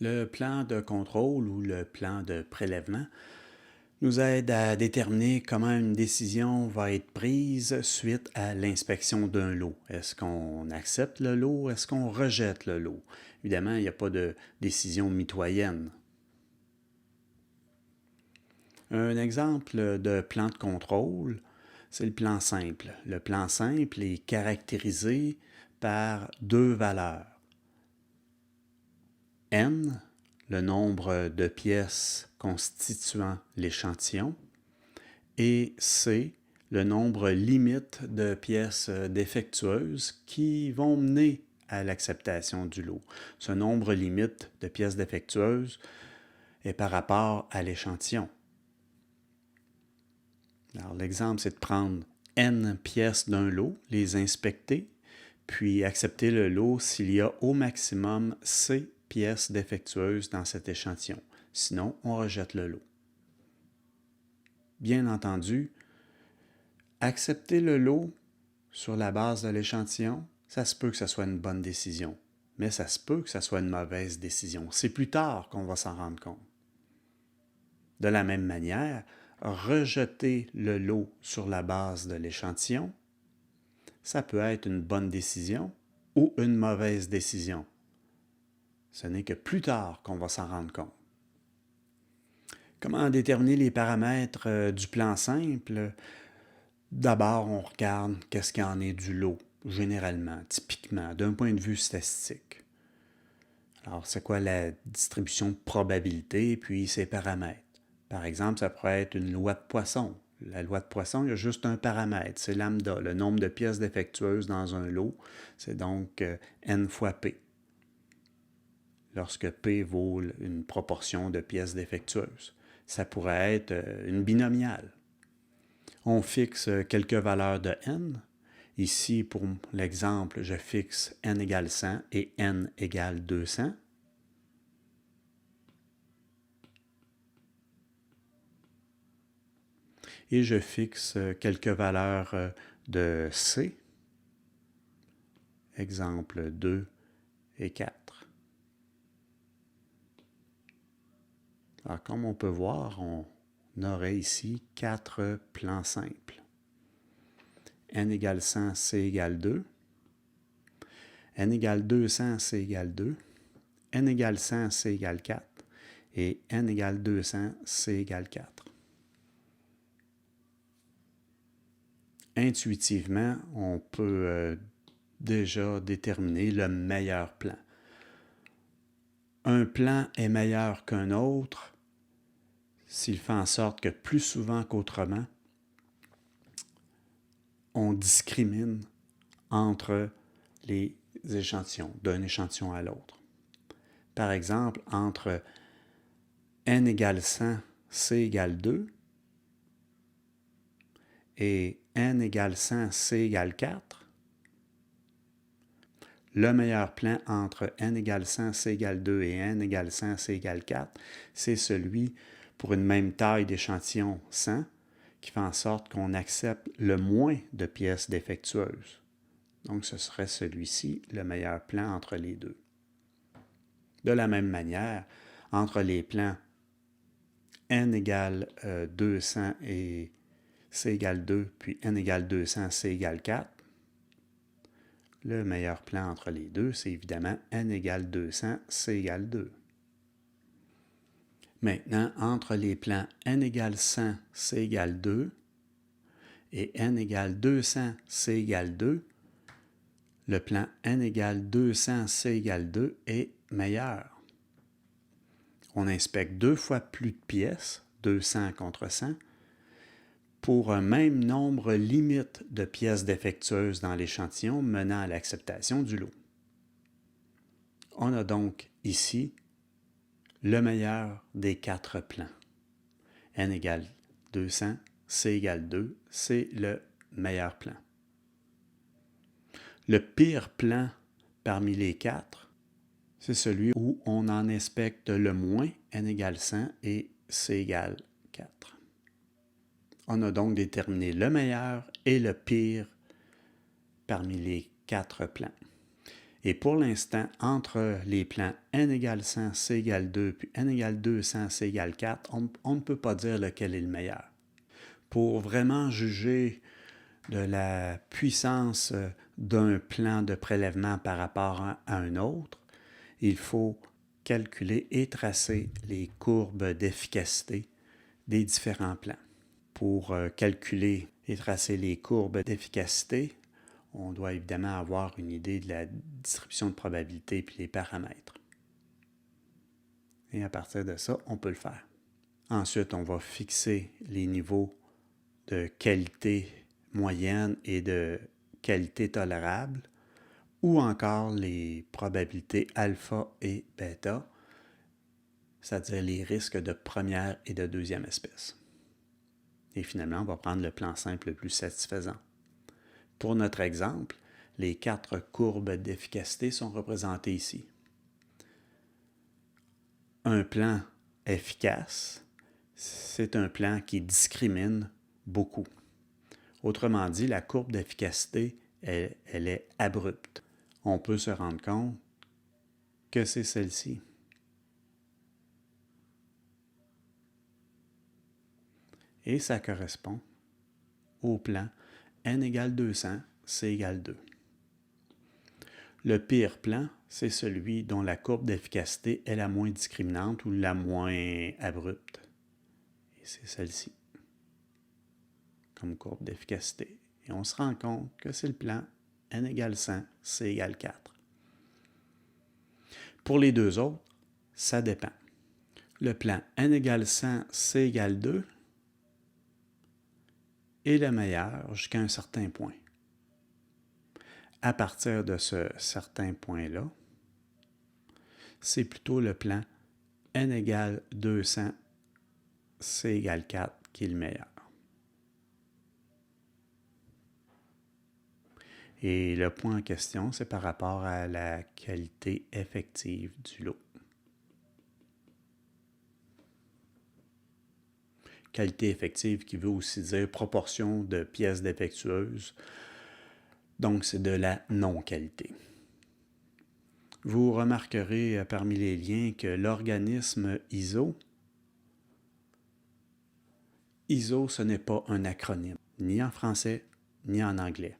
Le plan de contrôle ou le plan de prélèvement nous aide à déterminer comment une décision va être prise suite à l'inspection d'un lot. Est-ce qu'on accepte le lot? Est-ce qu'on rejette le lot? Évidemment, il n'y a pas de décision mitoyenne. Un exemple de plan de contrôle, c'est le plan simple. Le plan simple est caractérisé par deux valeurs. N, le nombre de pièces constituant l'échantillon, et C, le nombre limite de pièces défectueuses qui vont mener à l'acceptation du lot. Ce nombre limite de pièces défectueuses est par rapport à l'échantillon. Alors, l'exemple, c'est de prendre N pièces d'un lot, les inspecter, puis accepter le lot s'il y a au maximum C pièces défectueuses dans cet échantillon. Sinon, on rejette le lot. Bien entendu, accepter le lot sur la base de l'échantillon, ça se peut que ce soit une bonne décision, mais ça se peut que ce soit une mauvaise décision. C'est plus tard qu'on va s'en rendre compte. De la même manière, rejeter le lot sur la base de l'échantillon, ça peut être une bonne décision ou une mauvaise décision. Ce n'est que plus tard qu'on va s'en rendre compte. Comment déterminer les paramètres du plan simple? D'abord, on regarde qu'est-ce qu'il y en est du lot, généralement, typiquement, d'un point de vue statistique. Alors, c'est quoi la distribution de probabilité, puis ses paramètres? Par exemple, ça pourrait être une loi de Poisson. La loi de Poisson, il y a juste un paramètre, c'est lambda, le nombre de pièces défectueuses dans un lot, c'est donc n fois p. Lorsque p vaut une proportion de pièces défectueuses. Ça pourrait être une binomiale. On fixe quelques valeurs de n. Ici, pour l'exemple, je fixe n égale 100 et n égale 200. Et je fixe quelques valeurs de c. Exemple 2 et 4. Alors, comme on peut voir, on aurait ici 4 plans simples. N égale 100, C égale 2. N égale 200, C égale 2. N égale 100, C égale 4. Et N égale 200, C égale 4. Intuitivement, on peut déjà déterminer le meilleur plan. Un plan est meilleur qu'un autre s'il fait en sorte que plus souvent qu'autrement, on discrimine entre les échantillons, d'un échantillon à l'autre. Par exemple, entre n égale 100, c égale 2 et n égale 100, c égale 4, le meilleur plan entre n égale 100, c égale 2 et n égale 100, c égale 4, c'est celui pour une même taille d'échantillon 100 qui fait en sorte qu'on accepte le moins de pièces défectueuses. Donc, ce serait celui-ci, le meilleur plan entre les deux. De la même manière, entre les plans n égale 200 et c égale 2, puis n égale 200, c égale 4, le meilleur plan entre les deux, c'est évidemment n égale 200, c égale 2. Maintenant, entre les plans n égale 100, c égale 2 et n égale 200, c égale 2, le plan n égale 200, c égale 2 est meilleur. On inspecte 2 fois plus de pièces, 200 contre 100, pour un même nombre limite de pièces défectueuses dans l'échantillon menant à l'acceptation du lot. On a donc ici le meilleur des 4 plans. N égale 200, C égale 2, c'est le meilleur plan. Le pire plan parmi les 4, c'est celui où on en inspecte le moins, N égale 100 et C égale 4. On a donc déterminé le meilleur et le pire parmi les 4 plans. Et pour l'instant, entre les plans n égale 100, c égale 2, puis n égale 200, c égale 4, on ne peut pas dire lequel est le meilleur. Pour vraiment juger de la puissance d'un plan de prélèvement par rapport à un autre, il faut calculer et tracer les courbes d'efficacité des différents plans. Pour calculer et tracer les courbes d'efficacité, on doit évidemment avoir une idée de la distribution de probabilité puis les paramètres. Et à partir de ça, on peut le faire. Ensuite, on va fixer les niveaux de qualité moyenne et de qualité tolérable, ou encore les probabilités alpha et bêta, c'est-à-dire les risques de première et de deuxième espèce. Et finalement, on va prendre le plan simple le plus satisfaisant. Pour notre exemple, les 4 courbes d'efficacité sont représentées ici. Un plan efficace, c'est un plan qui discrimine beaucoup. Autrement dit, la courbe d'efficacité, elle est abrupte. On peut se rendre compte que c'est celle-ci. Et ça correspond au plan n égale 200, c égale 2. Le pire plan, c'est celui dont la courbe d'efficacité est la moins discriminante ou la moins abrupte. Et c'est celle-ci, comme courbe d'efficacité. Et on se rend compte que c'est le plan n égale 100, c égale 4. Pour les deux autres, ça dépend. Le plan n égale 100, c égale 2 est le meilleur jusqu'à un certain point. À partir de ce certain point-là, c'est plutôt le plan n égale 200, c égale 4 qui est le meilleur. Et le point en question, c'est par rapport à la qualité effective du lot. Qualité effective qui veut aussi dire proportion de pièces défectueuses. Donc, c'est de la non-qualité. Vous remarquerez parmi les liens que l'organisme ISO, ce n'est pas un acronyme, ni en français, ni en anglais.